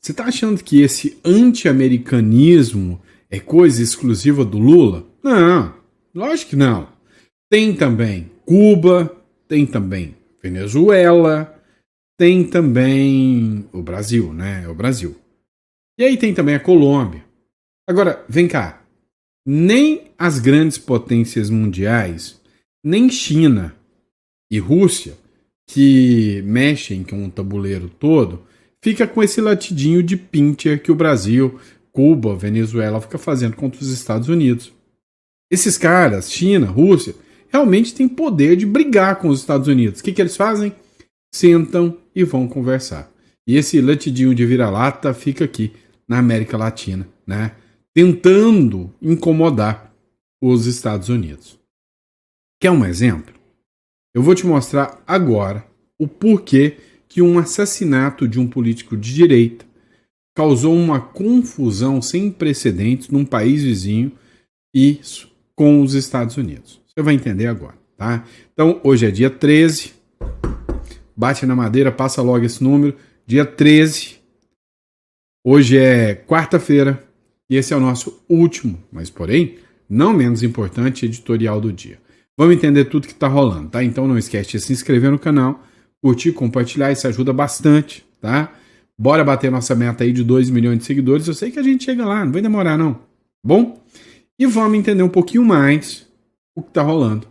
Você está achando que esse anti-americanismo é coisa exclusiva do Lula? Não, lógico que não. Tem também Cuba, tem também Venezuela, tem também o Brasil, né? O Brasil. E aí tem também a Colômbia. Agora, vem cá. Nem as grandes potências mundiais, nem China e Rússia, que mexem com o tabuleiro todo, fica com esse latidinho de pincher que o Brasil, Cuba, Venezuela fica fazendo contra os Estados Unidos. Esses caras, China, Rússia, realmente têm poder de brigar com os Estados Unidos. O que eles fazem? Sentam e vão conversar. E esse latidinho de vira-lata fica aqui na América Latina, né? Tentando incomodar os Estados Unidos. Quer um exemplo? Eu vou te mostrar agora o porquê que um assassinato de um político de direita causou uma confusão sem precedentes num país vizinho e com os Estados Unidos. Você vai entender agora, tá? Então, hoje é dia 13. Bate na madeira, passa logo esse número. Dia 13. Hoje é quarta-feira. E esse é o nosso último, mas porém, não menos importante, editorial do dia. Vamos entender tudo que está rolando, tá? Então não esquece de se inscrever no canal, curtir, compartilhar, isso ajuda bastante, tá? Bora bater nossa meta aí de 2 milhões de seguidores. Eu sei que a gente chega lá, não vai demorar não. Bom? E vamos entender um pouquinho mais o que está rolando,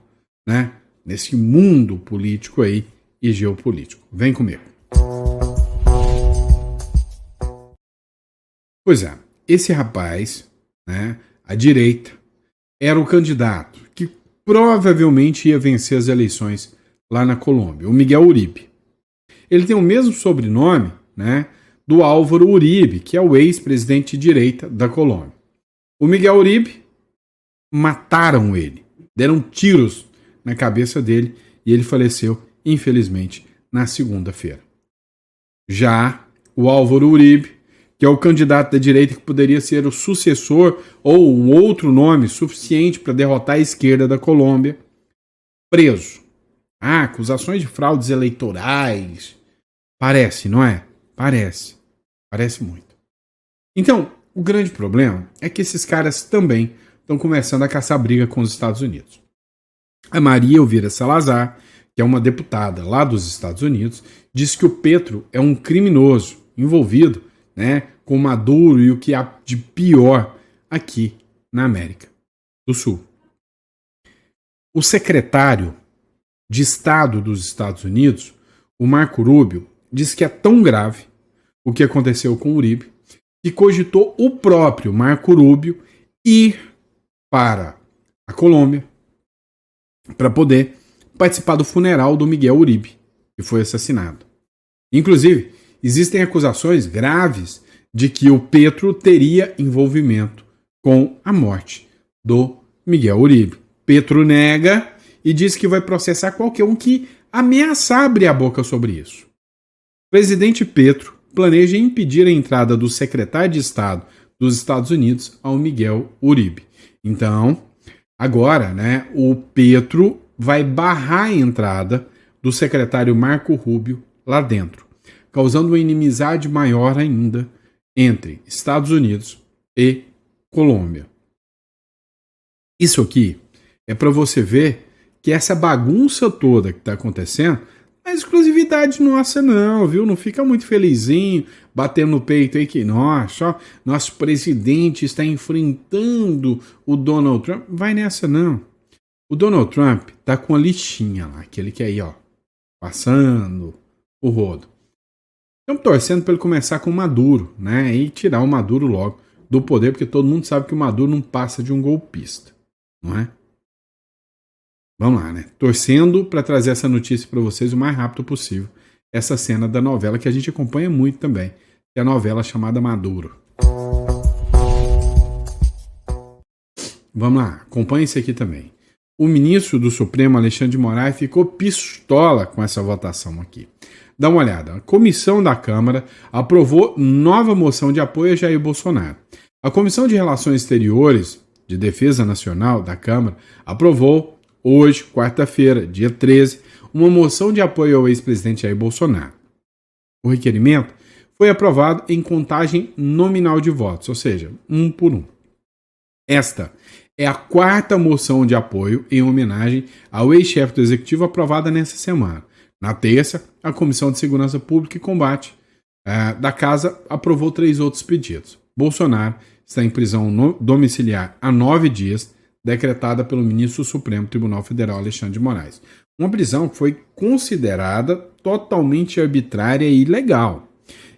né? Nesse mundo político aí e geopolítico. Vem comigo. Pois é, esse rapaz, né, à direita, era o candidato que provavelmente ia vencer as eleições lá na Colômbia, o Miguel Uribe. Ele tem o mesmo sobrenome, né, do Álvaro Uribe, que é o ex-presidente de direita da Colômbia. O Miguel Uribe, mataram ele, deram tiros na cabeça dele e ele faleceu, infelizmente, na segunda-feira. Já o Álvaro Uribe, que é o candidato da direita que poderia ser o sucessor ou um outro nome suficiente para derrotar a esquerda da Colômbia, preso. Acusações de fraudes eleitorais. Parece, não é? Parece. Parece muito. Então, o grande problema é que esses caras também estão começando a caçar briga com os Estados Unidos. A Maria Elvira Salazar, que é uma deputada lá dos Estados Unidos, diz que o Petro é um criminoso envolvido, né, com Maduro e o que há de pior aqui na América do Sul. O secretário de Estado dos Estados Unidos, o Marco Rubio, diz que é tão grave o que aconteceu com o Uribe que cogitou o próprio Marco Rubio ir para a Colômbia para poder participar do funeral do Miguel Uribe, que foi assassinado. Inclusive, existem acusações graves de que o Petro teria envolvimento com a morte do Miguel Uribe. Petro nega e diz que vai processar qualquer um que ameaçar abrir a boca sobre isso. O presidente Petro planeja impedir a entrada do secretário de Estado dos Estados Unidos ao Miguel Uribe. Então, agora, né, o Petro vai barrar a entrada do secretário Marco Rubio lá dentro, causando uma inimizade maior ainda entre Estados Unidos e Colômbia. Isso aqui é para você ver que essa bagunça toda que está acontecendo não é exclusividade nossa não, viu? Não fica muito felizinho, batendo no peito aí que nosso presidente está enfrentando o Donald Trump. Vai nessa não. O Donald Trump tá com a listinha lá, aquele que aí, ó, passando o rodo. Estamos torcendo para ele começar com o Maduro, né? E tirar o Maduro logo do poder, porque todo mundo sabe que o Maduro não passa de um golpista, não é? Vamos lá, né? Torcendo para trazer essa notícia para vocês o mais rápido possível. Essa cena da novela que a gente acompanha muito também, que é a novela chamada Maduro. Vamos lá, acompanhe isso aqui também. O ministro do Supremo, Alexandre de Moraes, ficou pistola com essa votação aqui. Dá uma olhada. A comissão da Câmara aprovou nova moção de apoio a Jair Bolsonaro. A Comissão de Relações Exteriores de Defesa Nacional da Câmara aprovou hoje, quarta-feira, dia 13, uma moção de apoio ao ex-presidente Jair Bolsonaro. O requerimento foi aprovado em contagem nominal de votos, ou seja, 1 por 1. Esta é a 4ª moção de apoio em homenagem ao ex-chefe do Executivo aprovada nesta semana. Na terça, a Comissão de Segurança Pública e Combate da Casa aprovou 3 outros pedidos. Bolsonaro está em prisão domiciliar há 9 dias, decretada pelo ministro do Supremo Tribunal Federal, Alexandre de Moraes. Uma prisão que foi considerada totalmente arbitrária e ilegal.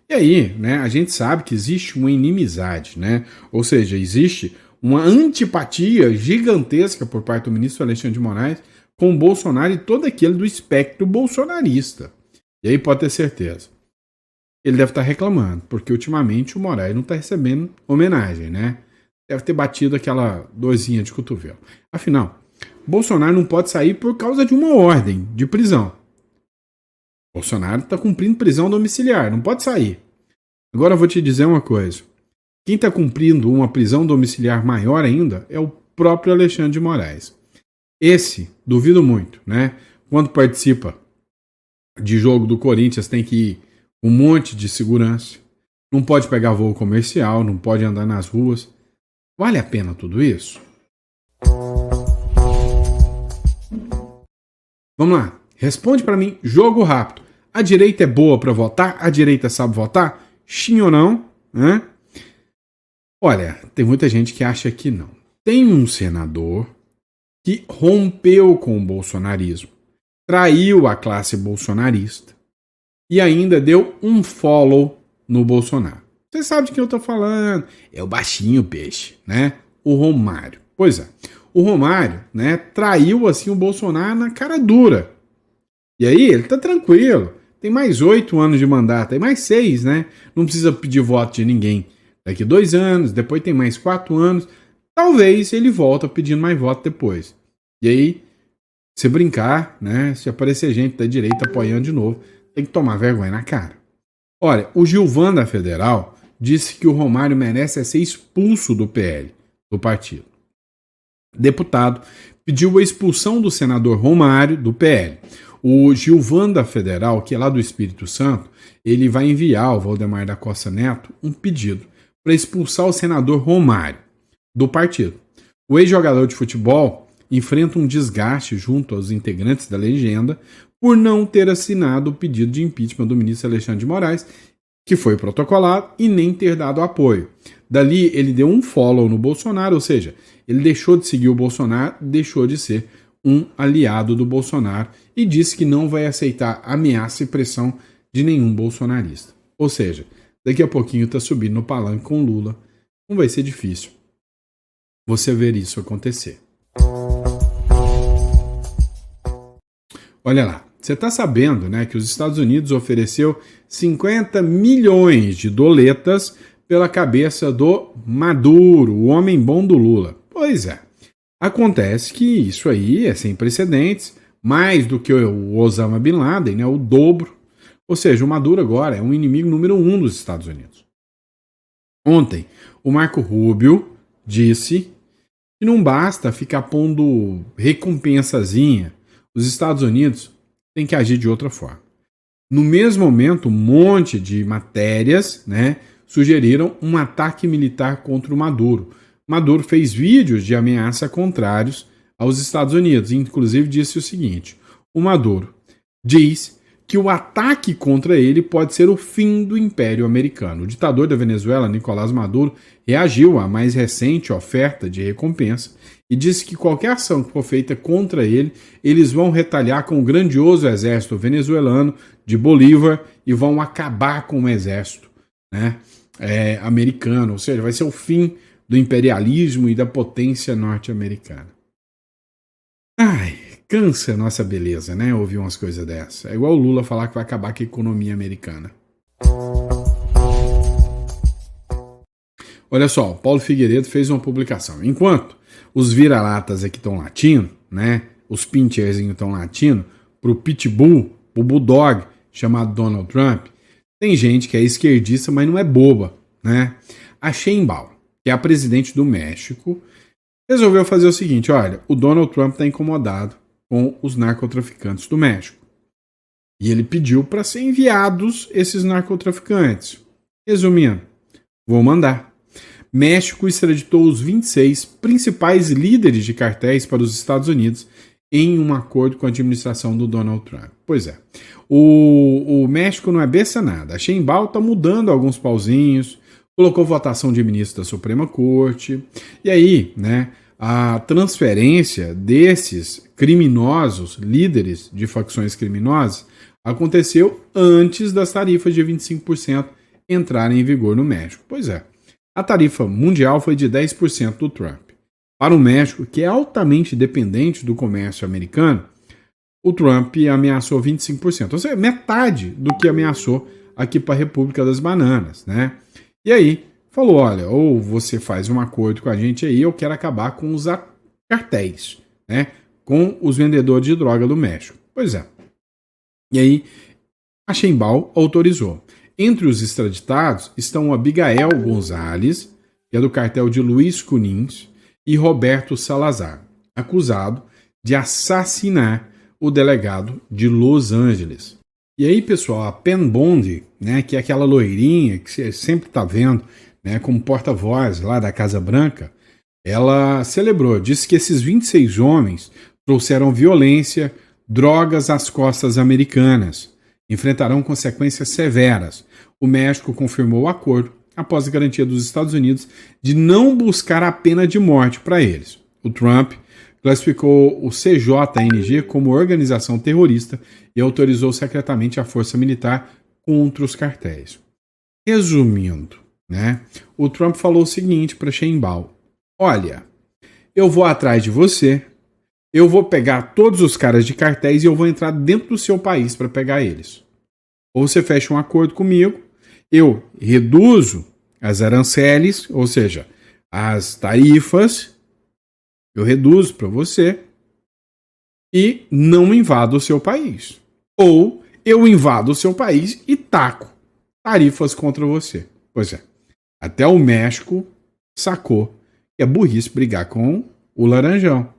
E aí, né, a gente sabe que existe uma inimizade, né? Ou seja, existe uma antipatia gigantesca por parte do ministro Alexandre de Moraes com Bolsonaro e todo aquele do espectro bolsonarista. E aí pode ter certeza. Ele deve estar reclamando, porque ultimamente o Moraes não está recebendo homenagem, né? Deve ter batido aquela dorzinha de cotovelo. Afinal, Bolsonaro não pode sair por causa de uma ordem de prisão. Bolsonaro está cumprindo prisão domiciliar, não pode sair. Agora eu vou te dizer uma coisa. Quem está cumprindo uma prisão domiciliar maior ainda é o próprio Alexandre de Moraes. Esse, duvido muito, né? Quando participa de jogo do Corinthians, tem que ir um monte de segurança, não pode pegar voo comercial, não pode andar nas ruas. Vale a pena tudo isso? Vamos lá, responde para mim, jogo rápido. A direita é boa para votar? A direita sabe votar? Sim ou não? Olha, tem muita gente que acha que não. Tem um senador que rompeu com o bolsonarismo, traiu a classe bolsonarista e ainda deu um follow no Bolsonaro. Você sabe de quem eu tô falando? É o baixinho peixe, né? O Romário. Pois é. O Romário, né, traiu assim o Bolsonaro na cara dura. E aí ele tá tranquilo. Tem mais 8 anos de mandato, tem mais 6, né? Não precisa pedir voto de ninguém. Daqui 2 anos, depois tem mais 4 anos. Talvez ele volta pedindo mais voto depois. E aí, se brincar, né? Se aparecer gente da direita apoiando de novo, tem que tomar vergonha na cara. Olha, o Gilvan da Federal disse que o Romário merece ser expulso do PL, do partido. Deputado pediu a expulsão do senador Romário do PL. O Gilvan da Federal, que é lá do Espírito Santo, ele vai enviar ao Valdemar da Costa Neto um pedido para expulsar o senador Romário do partido. O ex-jogador de futebol enfrenta um desgaste junto aos integrantes da legenda por não ter assinado o pedido de impeachment do ministro Alexandre de Moraes, que foi protocolado, e nem ter dado apoio. Dali ele deu um follow no Bolsonaro, ou seja, ele deixou de seguir o Bolsonaro, deixou de ser um aliado do Bolsonaro e disse que não vai aceitar ameaça e pressão de nenhum bolsonarista. Ou seja, daqui a pouquinho está subindo no palanque com Lula. Não vai ser difícil você ver isso acontecer. Olha lá, você está sabendo, né, que os Estados Unidos ofereceu 50 milhões de doletas pela cabeça do Maduro, o homem bom do Lula. Pois é. Acontece que isso aí é sem precedentes, mais do que o Osama Bin Laden, né, o dobro. Ou seja, o Maduro agora é um inimigo número 1 dos Estados Unidos. Ontem, o Marco Rubio disse que não basta ficar pondo recompensazinha. Os Estados Unidos têm que agir de outra forma. No mesmo momento, um monte de matérias, né, sugeriram um ataque militar contra o Maduro. Maduro fez vídeos de ameaça contrários aos Estados Unidos, e inclusive disse o seguinte: o Maduro diz que o ataque contra ele pode ser o fim do Império Americano. O ditador da Venezuela, Nicolás Maduro, reagiu à mais recente oferta de recompensa e disse que qualquer ação que for feita contra ele, eles vão retalhar com o grandioso exército venezuelano de Bolívar e vão acabar com o exército, né, americano. Ou seja, vai ser o fim do imperialismo e da potência norte-americana. Ai, cansa a nossa beleza, né? Ouvir umas coisas dessas. É igual o Lula falar que vai acabar com a economia americana. Olha só, o Paulo Figueiredo fez uma publicação. Enquanto os vira-latas aqui estão latindo, né? Os pincherzinhos estão latindo pro pitbull, o bulldog chamado Donald Trump, tem gente que é esquerdista, mas não é boba, né? A Sheinbaum, que é a presidente do México, resolveu fazer o seguinte: olha, o Donald Trump está incomodado com os narcotraficantes do México. E ele pediu para ser enviados esses narcotraficantes. Resumindo, vou mandar. México extraditou os 26 principais líderes de cartéis para os Estados Unidos em um acordo com a administração do Donald Trump. Pois é, o México não é besta nada. A Sheinbaum está mudando alguns pauzinhos, colocou votação de ministro da Suprema Corte, e aí, né, a transferência desses criminosos, líderes de facções criminosas, aconteceu antes das tarifas de 25% entrarem em vigor no México. Pois é, a tarifa mundial foi de 10% do Trump. Para o México, que é altamente dependente do comércio americano, o Trump ameaçou 25%, ou seja, metade do que ameaçou aqui para a República das Bananas, né? E aí, falou, olha, ou você faz um acordo com a gente aí, eu quero acabar com os cartéis, né? Com os vendedores de droga do México. Pois é. E aí, a Sheinbaum autorizou. Entre os extraditados estão Abigail Gonzalez, que é do cartel de Luiz Cunins, e Roberto Salazar, acusado de assassinar o delegado de Los Angeles. E aí, pessoal, a Pen Bondi, né, que é aquela loirinha que você sempre está vendo, né, como porta-voz lá da Casa Branca, ela celebrou, disse que esses 26 homens trouxeram violência, drogas às costas americanas, enfrentarão consequências severas. O México confirmou o acordo após a garantia dos Estados Unidos de não buscar a pena de morte para eles. O Trump classificou o CJNG como organização terrorista e autorizou secretamente a força militar contra os cartéis. Resumindo, né, o Trump falou o seguinte para Sheinbaum: olha, eu vou atrás de você, eu vou pegar todos os caras de cartéis e eu vou entrar dentro do seu país para pegar eles. Ou você fecha um acordo comigo, eu reduzo as aranceles, ou seja, as tarifas, eu reduzo para você e não invado o seu país. Ou eu invado o seu país e taco tarifas contra você. Pois é, até o México sacou que é burrice brigar com o Laranjão.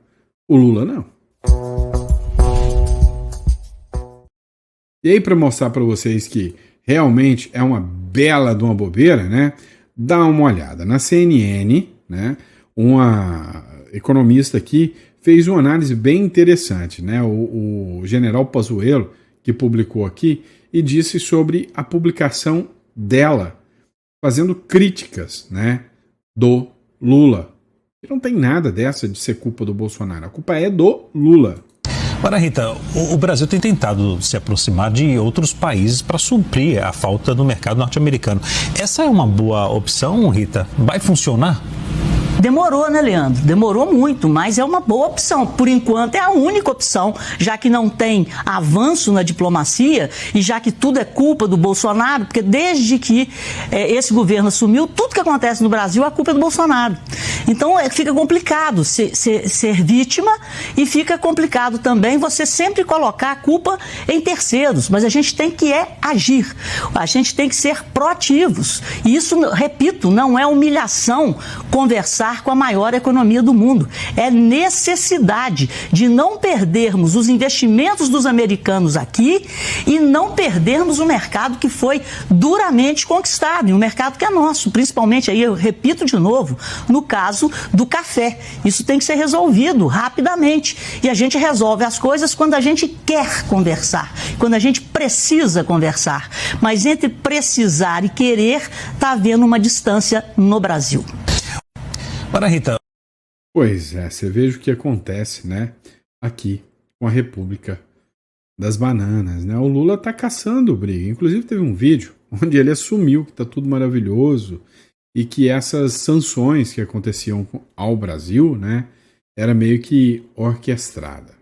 O Lula não. E aí, para mostrar para vocês que realmente é uma bela de uma bobeira, né? Dá uma olhada. Na CNN, né? Uma economista aqui fez uma análise bem interessante, né? O general Pazuello, que publicou aqui, e disse sobre a publicação dela, fazendo críticas, né, do Lula. E não tem nada dessa de ser culpa do Bolsonaro. A culpa é do Lula. Agora, Rita, o Brasil tem tentado se aproximar de outros países para suprir a falta do mercado norte-americano. Essa é uma boa opção, Rita? Vai funcionar? Demorou, né, Leandro? Demorou muito, mas é uma boa opção. Por enquanto é a única opção, já que não tem avanço na diplomacia e já que tudo é culpa do Bolsonaro, porque desde que esse governo assumiu, tudo que acontece no Brasil, a culpa é do Bolsonaro. Então fica complicado ser vítima e fica complicado também você sempre colocar a culpa em terceiros, mas a gente tem que agir, a gente tem que ser proativos. E isso, repito, não é humilhação conversar com a maior economia do mundo. É necessidade de não perdermos os investimentos dos americanos aqui e não perdermos o mercado que foi duramente conquistado, e um mercado que é nosso, principalmente, aí eu repito de novo, no caso do café. Isso tem que ser resolvido rapidamente. E a gente resolve as coisas quando a gente quer conversar, quando a gente precisa conversar. Mas entre precisar e querer, está havendo uma distância no Brasil. Para Rita. Pois é, você veja o que acontece, né, aqui com a República das Bananas, né? O Lula tá caçando briga. Inclusive teve um vídeo onde ele assumiu que tá tudo maravilhoso e que essas sanções que aconteciam ao Brasil, né, era meio que orquestrada.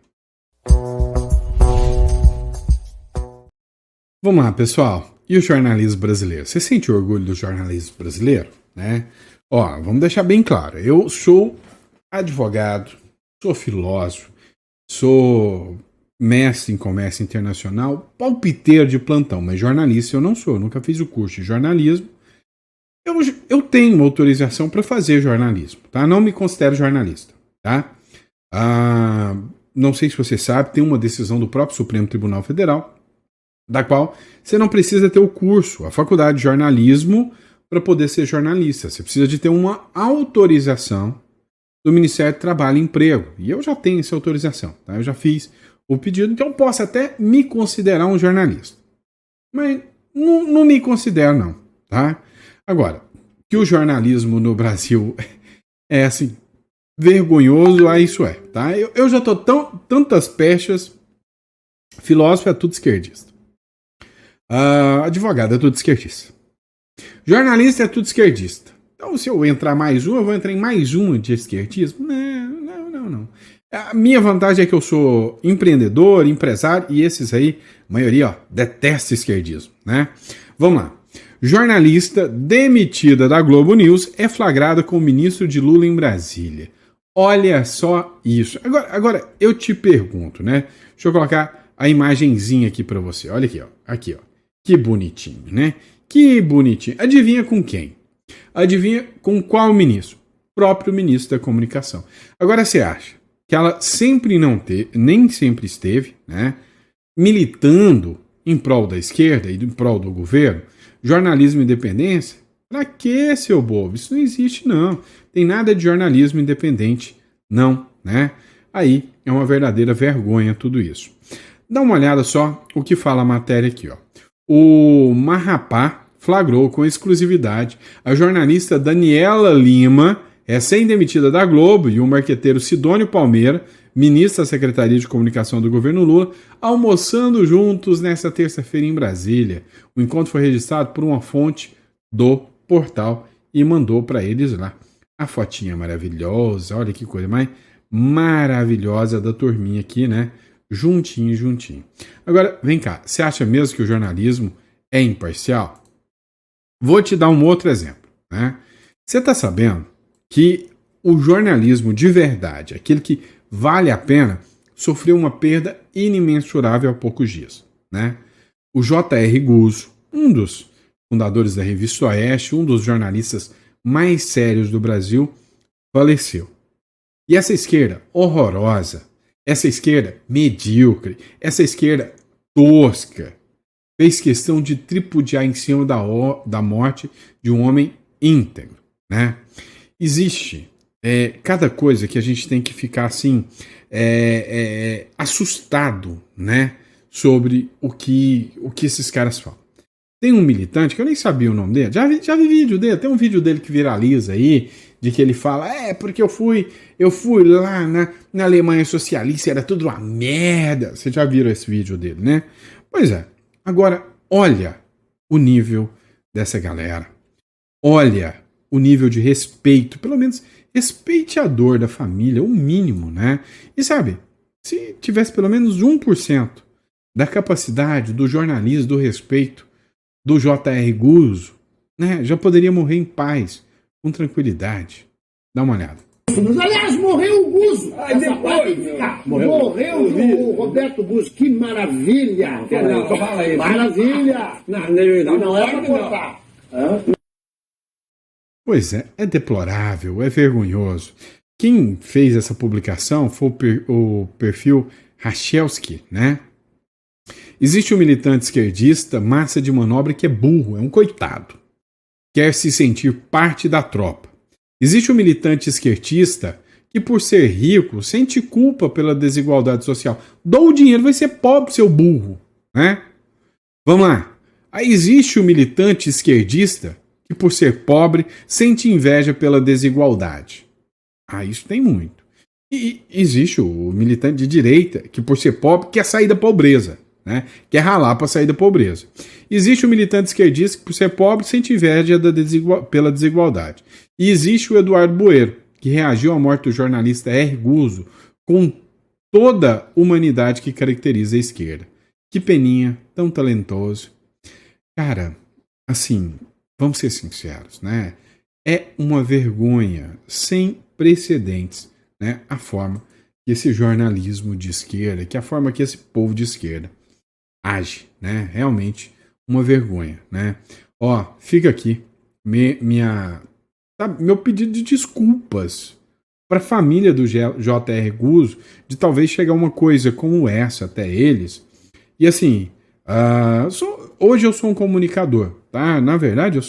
Vamos lá, pessoal. E o jornalismo brasileiro? Você sente orgulho do jornalismo brasileiro, né? Ó, vamos deixar bem claro, eu sou advogado, sou filósofo, sou mestre em comércio internacional, palpiteiro de plantão, mas jornalista eu não sou, eu nunca fiz o curso de jornalismo. Eu tenho uma autorização para fazer jornalismo, tá? Não me considero jornalista, tá? Não sei se você sabe, tem uma decisão do próprio Supremo Tribunal Federal da qual você não precisa ter o curso, a faculdade de jornalismo, para poder ser jornalista. Você precisa de ter uma autorização do Ministério do Trabalho e Emprego. E eu já tenho essa autorização, tá? Eu já fiz o pedido, então eu posso até me considerar um jornalista. Mas não me considero, não, tá? Agora, que o jornalismo no Brasil é assim, vergonhoso, isso é, tá? Eu já tô tantas pechas, filósofo é tudo esquerdista. Advogado é tudo esquerdista. Jornalista é tudo esquerdista. Então, se eu entrar mais um, eu vou entrar em mais uma de esquerdismo? Não. A minha vantagem é que eu sou empreendedor, empresário, e esses aí, a maioria, detesta esquerdismo, né? Vamos lá. Jornalista demitida da Globo News é flagrada com o ministro de Lula em Brasília. Olha só isso. Agora eu te pergunto, né? Deixa eu colocar a imagenzinha aqui para você. Olha aqui, ó. Aqui, ó. Que bonitinho, né? Que bonitinho. Adivinha com quem? Adivinha com qual ministro? Próprio ministro da Comunicação. Agora você acha que ela nem sempre esteve, né, militando em prol da esquerda e em prol do governo? Jornalismo e independência? Pra que, seu bobo? Isso não existe, não. Tem nada de jornalismo independente, não, né? Aí é uma verdadeira vergonha tudo isso. Dá uma olhada só o que fala a matéria aqui, ó. O Marrapá flagrou com exclusividade a jornalista Daniela Lima, recém-demitida da Globo, e o marqueteiro Sidônio Palmeira, ministro da Secretaria de Comunicação do governo Lula, almoçando juntos nesta terça-feira em Brasília. O encontro foi registrado por uma fonte do portal e mandou para eles lá a fotinha maravilhosa. Olha que coisa mais maravilhosa da turminha aqui, né? Juntinho. Agora, vem cá, você acha mesmo que o jornalismo é imparcial? Vou te dar um outro exemplo, né? Você está sabendo que o jornalismo de verdade, aquele que vale a pena, sofreu uma perda inimensurável há poucos dias, né? O J.R. Guzzo, um dos fundadores da Revista Oeste, um dos jornalistas mais sérios do Brasil, faleceu. E essa esquerda horrorosa, essa esquerda medíocre, essa esquerda tosca, fez questão de tripudiar em cima da morte de um homem íntegro, né? Existe cada coisa que a gente tem que ficar assim assustado, né, sobre o que esses caras falam. Tem um militante que eu nem sabia o nome dele, já vi vídeo dele, tem um vídeo dele que viraliza aí, de que ele fala, porque eu fui lá na Alemanha socialista, era tudo uma merda. Vocês já viram esse vídeo dele, né? Pois é. Agora, olha o nível dessa galera. Olha o nível de respeito, pelo menos respeitador da família, o mínimo, né? E sabe, se tivesse pelo menos 1% da capacidade do jornalismo, do respeito do J.R. Guzzo, né, já poderia morrer em paz, com tranquilidade. Dá uma olhada. Aliás, morreu o Guzzo. Morreu o Roberto Guzzo. Que maravilha! Maravilha! Não é para cortar. Pois é deplorável, é vergonhoso. Quem fez essa publicação foi o perfil Rachelski, né? Existe um militante esquerdista, massa de manobra, que é burro, é um coitado. Quer se sentir parte da tropa. Existe um militante esquerdista que, por ser rico, sente culpa pela desigualdade social. Dou o dinheiro, vai ser pobre, seu burro, né? Vamos lá. Aí existe um militante esquerdista que, por ser pobre, sente inveja pela desigualdade. Isso tem muito. E existe o militante de direita que, por ser pobre, quer sair da pobreza, né? Quer ralar para sair da pobreza. Existe o militante esquerdista que, por ser pobre, sente inveja pela desigualdade. E existe o Eduardo Bueiro, que reagiu à morte do jornalista R. Guzzo com toda a humanidade que caracteriza a esquerda. Que peninha, tão talentoso. Cara, assim, vamos ser sinceros, né? É uma vergonha sem precedentes, né? A forma que esse jornalismo de esquerda, que a forma que esse povo de esquerda age, né? Realmente uma vergonha, né? Fica aqui meu pedido de desculpas para a família do J.R. Guzzo, de talvez chegar uma coisa como essa até eles. E assim, Hoje eu sou um comunicador, tá? Na verdade,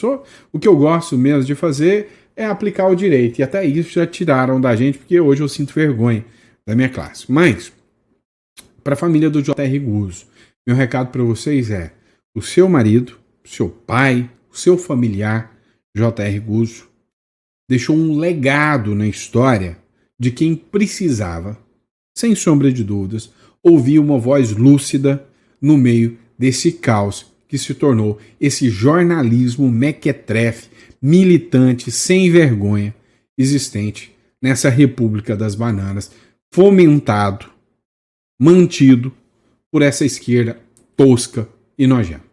o que eu gosto mesmo de fazer é aplicar o direito. E até isso já tiraram da gente, porque hoje eu sinto vergonha da minha classe. Mas, para a família do J.R. Guzzo, meu recado para vocês é: o seu marido, o seu pai, o seu familiar, J.R. Guzzo, deixou um legado na história de quem precisava, sem sombra de dúvidas, ouvir uma voz lúcida no meio desse caos que se tornou esse jornalismo mequetrefe, militante, sem vergonha, existente nessa República das Bananas, fomentado, mantido por essa esquerda tosca e nojenta.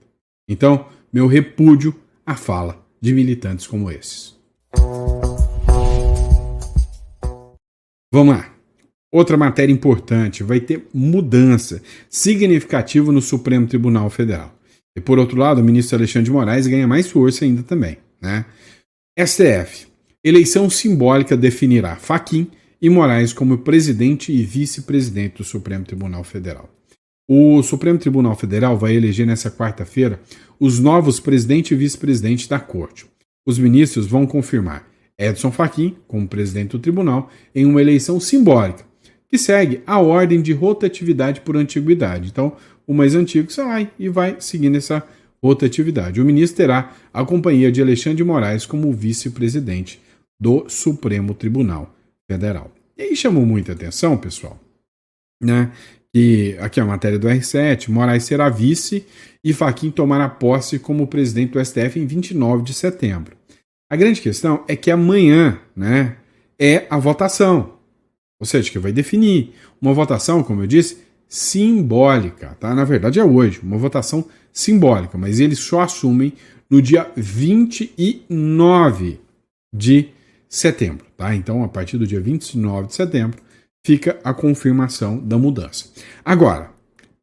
Então, meu repúdio à fala de militantes como esses. Vamos lá. Outra matéria importante: vai ter mudança significativa no Supremo Tribunal Federal. E por outro lado, o ministro Alexandre de Moraes ganha mais força ainda também, né? STF. Eleição simbólica definirá Fachin e Moraes como presidente e vice-presidente do Supremo Tribunal Federal. O Supremo Tribunal Federal vai eleger nesta quarta-feira os novos presidente e vice-presidente da Corte. Os ministros vão confirmar Edson Fachin como presidente do tribunal em uma eleição simbólica, que segue a ordem de rotatividade por antiguidade. Então, o mais antigo sai e vai seguindo essa rotatividade. O ministro terá a companhia de Alexandre de Moraes como vice-presidente do Supremo Tribunal Federal. E aí chamou muita atenção, pessoal, né? Que aqui é a matéria do R7, Moraes será vice e Fachin tomará posse como presidente do STF em 29 de setembro. A grande questão é que amanhã, né, é a votação. Ou seja, que vai definir uma votação, como eu disse, simbólica, tá? Na verdade é hoje, uma votação simbólica, mas eles só assumem no dia 29 de setembro, tá? Então, a partir do dia 29 de setembro, fica a confirmação da mudança. Agora,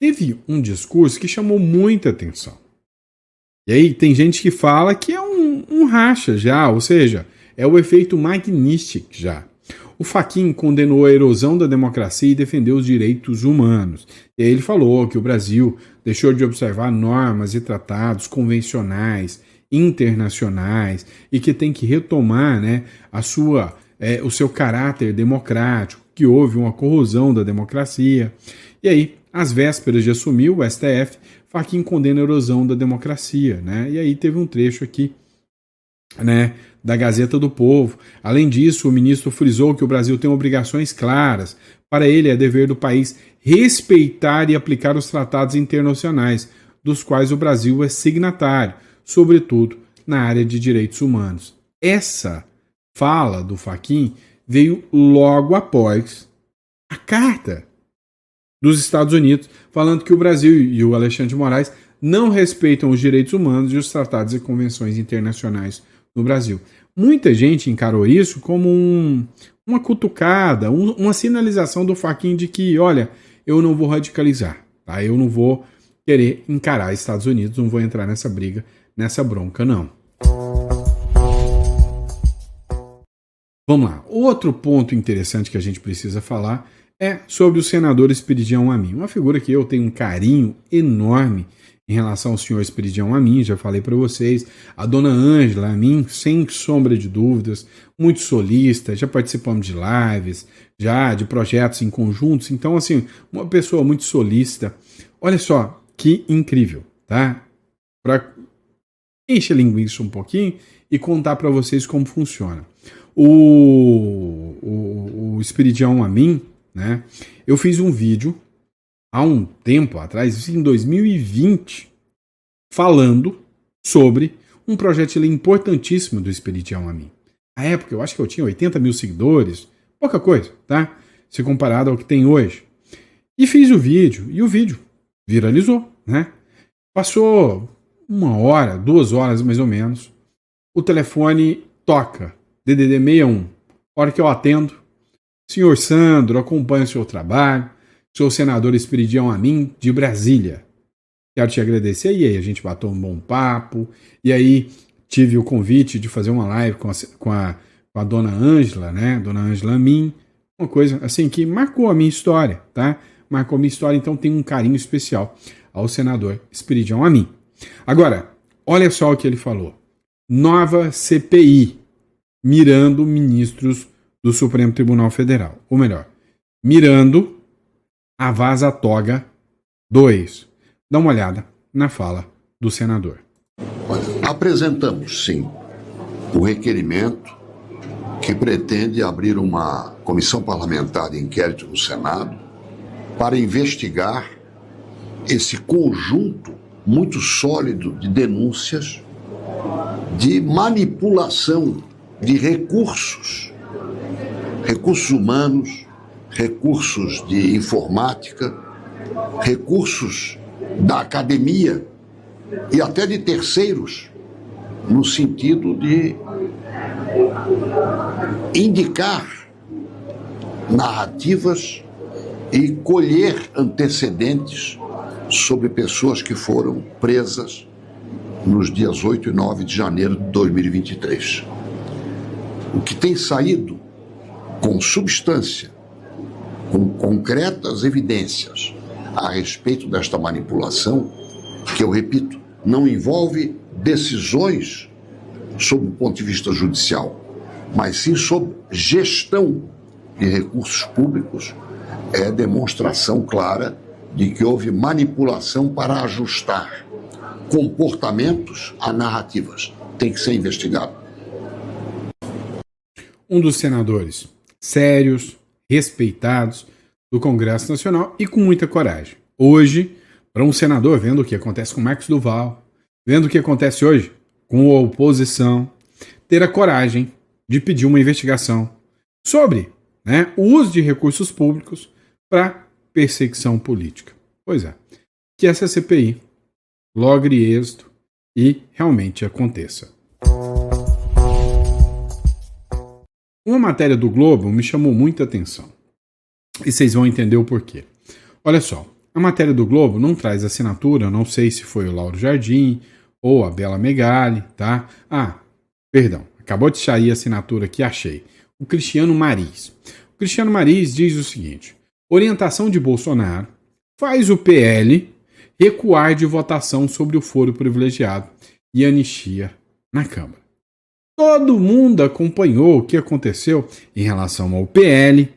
teve um discurso que chamou muita atenção. E aí tem gente que fala que é um racha já, ou seja, é o efeito Magnistic já. O Fachin condenou a erosão da democracia e defendeu os direitos humanos. E aí ele falou que o Brasil deixou de observar normas e tratados convencionais, internacionais, e que tem que retomar, né, o seu caráter democrático, que houve uma corrosão da democracia. E aí, às vésperas de assumir o STF, Fachin condena a erosão da democracia, né? E aí teve um trecho aqui, né, da Gazeta do Povo. Além disso, o ministro frisou que o Brasil tem obrigações claras. Para ele, é dever do país respeitar e aplicar os tratados internacionais, dos quais o Brasil é signatário, sobretudo na área de direitos humanos. Essa fala do Fachin veio logo após a carta dos Estados Unidos, falando que o Brasil e o Alexandre de Moraes não respeitam os direitos humanos e os tratados e convenções internacionais no Brasil. Muita gente encarou isso como uma cutucada, uma sinalização do Fachin de que, olha, eu não vou radicalizar, tá? Eu não vou querer encarar Estados Unidos, não vou entrar nessa briga, nessa bronca, não. Vamos lá. Outro ponto interessante que a gente precisa falar é sobre o senador Esperidião Amin, uma figura que eu tenho um carinho enorme em relação ao senhor Esperidião Amin, já falei para vocês. A dona Ângela Amin, sem sombra de dúvidas, muito solista, já participamos de lives, já de projetos em conjuntos, então assim, uma pessoa muito solista. Olha só, que incrível, tá? Para encher linguiça um pouquinho e contar para vocês como funciona. O Esperidião Amin, né? Eu fiz um vídeo há um tempo atrás, em 2020, falando sobre um projeto de lei importantíssimo do Esperidião Amin. Na época, eu acho que eu tinha 80 mil seguidores, pouca coisa, tá? Se comparado ao que tem hoje. E fiz o vídeo, e o vídeo viralizou, né? Passou 1 hora, 2 horas mais ou menos, o telefone toca, DDD 61. A hora que eu atendo, senhor Sandro, acompanho o seu trabalho, sou o senador Esperidião Amin, de Brasília. Quero te agradecer. E aí, a gente bateu um bom papo. E aí, tive o convite de fazer uma live com a dona Ângela, né? Dona Ângela Amin. Uma coisa, assim, que marcou a minha história, tá? Marcou a minha história, então tem um carinho especial. ao senador Esperidião Amin. Agora, olha só o que ele falou. Nova CPI, mirando ministros do Supremo Tribunal Federal. Ou melhor, mirando a Vaza Toga 2. Dá uma olhada na fala do senador. Apresentamos, sim, o requerimento que pretende abrir uma comissão parlamentar de inquérito no Senado para investigar esse conjunto muito sólido de denúncias de manipulação de recursos humanos, recursos de informática, recursos da academia e até de terceiros, no sentido de indicar narrativas e colher antecedentes sobre pessoas que foram presas nos dias 8 e 9 de janeiro de 2023. O que tem saído com substância, com concretas evidências a respeito desta manipulação, que eu repito, não envolve decisões sob o ponto de vista judicial, mas sim sob gestão de recursos públicos, é demonstração clara de que houve manipulação para ajustar comportamentos a narrativas. Tem que ser investigado. Um dos senadores sérios, respeitados do Congresso Nacional e com muita coragem. Hoje, para um senador, vendo o que acontece com Marcos Duval, vendo o que acontece hoje com a oposição, ter a coragem de pedir uma investigação sobre, o uso de recursos públicos para perseguição política. Pois é, que essa CPI logre êxito e realmente aconteça. Uma matéria do Globo me chamou muita atenção. E vocês vão entender o porquê. Olha só, a matéria do Globo não traz assinatura, não sei se foi o Lauro Jardim ou a Bela Megali, tá? Perdão, acabou de sair a assinatura aqui, achei. O Cristiano Mariz. O Cristiano Mariz diz o seguinte: orientação de Bolsonaro faz o PL recuar de votação sobre o foro privilegiado e anistia na Câmara. Todo mundo acompanhou o que aconteceu em relação ao PL,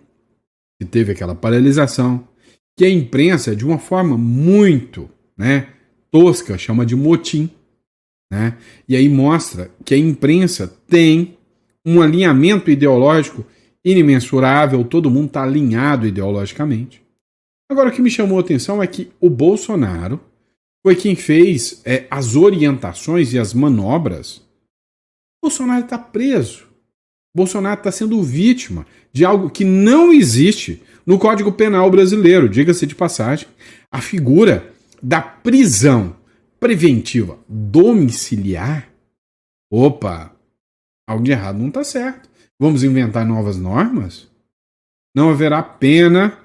que teve aquela paralisação, que a imprensa, de uma forma muito tosca, chama de motim. E aí mostra que a imprensa tem um alinhamento ideológico inimensurável, todo mundo está alinhado ideologicamente. Agora, o que me chamou a atenção é que o Bolsonaro foi quem fez as orientações e as manobras. O Bolsonaro está preso. O Bolsonaro está sendo vítima de algo que não existe no Código Penal brasileiro. Diga-se de passagem, a figura da prisão preventiva domiciliar. Opa, algo de errado não está certo. Vamos inventar novas normas? Não haverá pena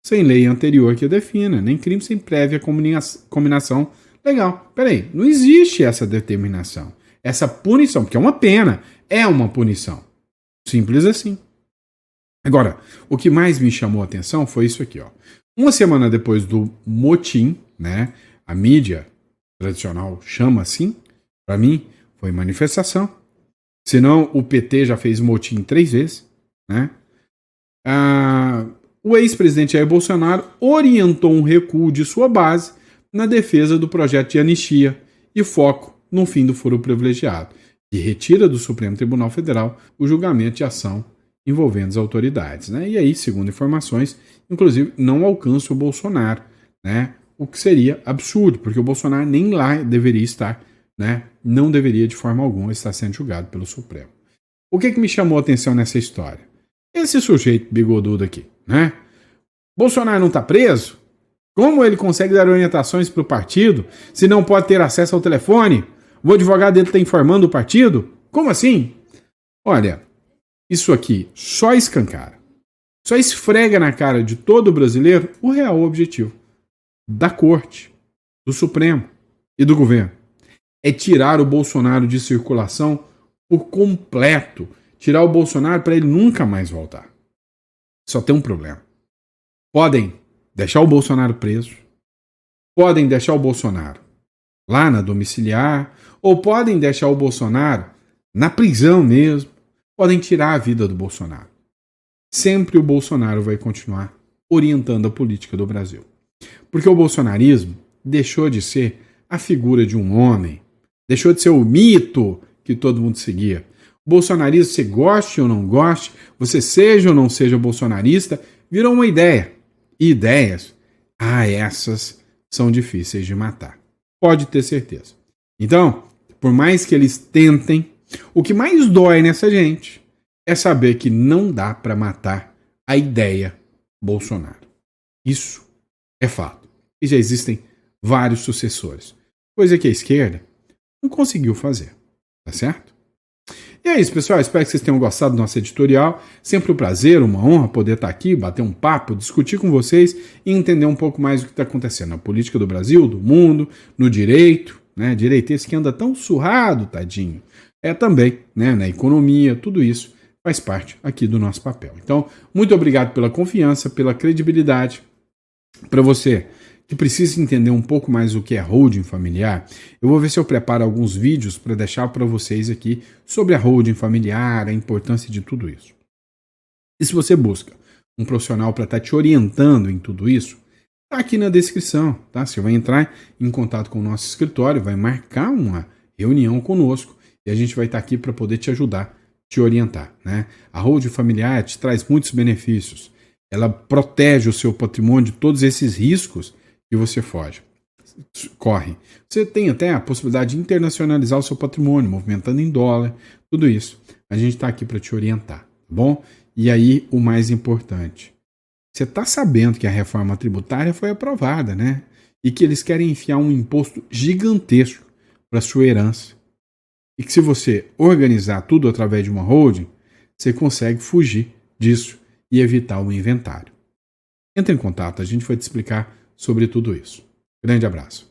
sem lei anterior que a defina, nem crime sem prévia combinação legal. Peraí, não existe essa determinação, essa punição, porque é uma pena, é uma punição. Simples assim. Agora, o que mais me chamou a atenção foi isso aqui, ó. Uma semana depois do motim, a mídia tradicional chama assim, para mim, foi manifestação. Senão, o PT já fez motim 3 vezes, O ex-presidente Jair Bolsonaro orientou um recuo de sua base na defesa do projeto de anistia e foco no fim do foro privilegiado, que retira do Supremo Tribunal Federal o julgamento de ação envolvendo as autoridades. E aí, segundo informações, inclusive não alcança o Bolsonaro, o que seria absurdo, porque o Bolsonaro nem lá deveria estar, não deveria de forma alguma estar sendo julgado pelo Supremo. O que me chamou a atenção nessa história? Esse sujeito bigodudo aqui, Bolsonaro não está preso? Como ele consegue dar orientações para o partido se não pode ter acesso ao telefone? O advogado dele está informando o partido? Como assim? Olha, isso aqui só escancara, só esfrega na cara de todo brasileiro o real objetivo da Corte, do Supremo e do governo. É tirar o Bolsonaro de circulação por completo. Tirar o Bolsonaro para ele nunca mais voltar. Só tem um problema. Podem deixar o Bolsonaro preso, podem deixar o Bolsonaro lá na domiciliar, ou podem deixar o Bolsonaro na prisão mesmo, podem tirar a vida do Bolsonaro. Sempre o Bolsonaro vai continuar orientando a política do Brasil. Porque o bolsonarismo deixou de ser a figura de um homem, deixou de ser o mito que todo mundo seguia. O bolsonarismo, você goste ou não goste, você seja ou não seja bolsonarista, virou uma ideia. E ideias, essas são difíceis de matar. Pode ter certeza. Então, por mais que eles tentem, o que mais dói nessa gente é saber que não dá para matar a ideia Bolsonaro. Isso é fato. E já existem vários sucessores. Coisa que a esquerda não conseguiu fazer. Tá certo? E é isso, pessoal. Espero que vocês tenham gostado do nosso editorial. Sempre um prazer, uma honra poder estar aqui, bater um papo, discutir com vocês e entender um pouco mais o que está acontecendo na política do Brasil, do mundo, no direito, né? Direito esse que anda tão surrado, tadinho. Também, né? Na economia, tudo isso faz parte aqui do nosso papel. Então, muito obrigado pela confiança, pela credibilidade. Para você que precisa entender um pouco mais o que é holding familiar, eu vou ver se eu preparo alguns vídeos para deixar para vocês aqui sobre a holding familiar, a importância de tudo isso. E se você busca um profissional para estar te orientando em tudo isso, tá aqui na descrição, tá? Você vai entrar em contato com o nosso escritório, vai marcar uma reunião conosco e a gente vai estar aqui para poder te ajudar, te orientar, né? A holding familiar te traz muitos benefícios. Ela protege o seu patrimônio de todos esses riscos que você corre. Você tem até a possibilidade de internacionalizar o seu patrimônio, movimentando em dólar, tudo isso. A gente está aqui para te orientar, tá bom? E aí, o mais importante, você está sabendo que a reforma tributária foi aprovada, né? E que eles querem enfiar um imposto gigantesco para sua herança. E que se você organizar tudo através de uma holding, você consegue fugir disso e evitar o inventário. Entre em contato, a gente vai te explicar sobre tudo isso. Grande abraço.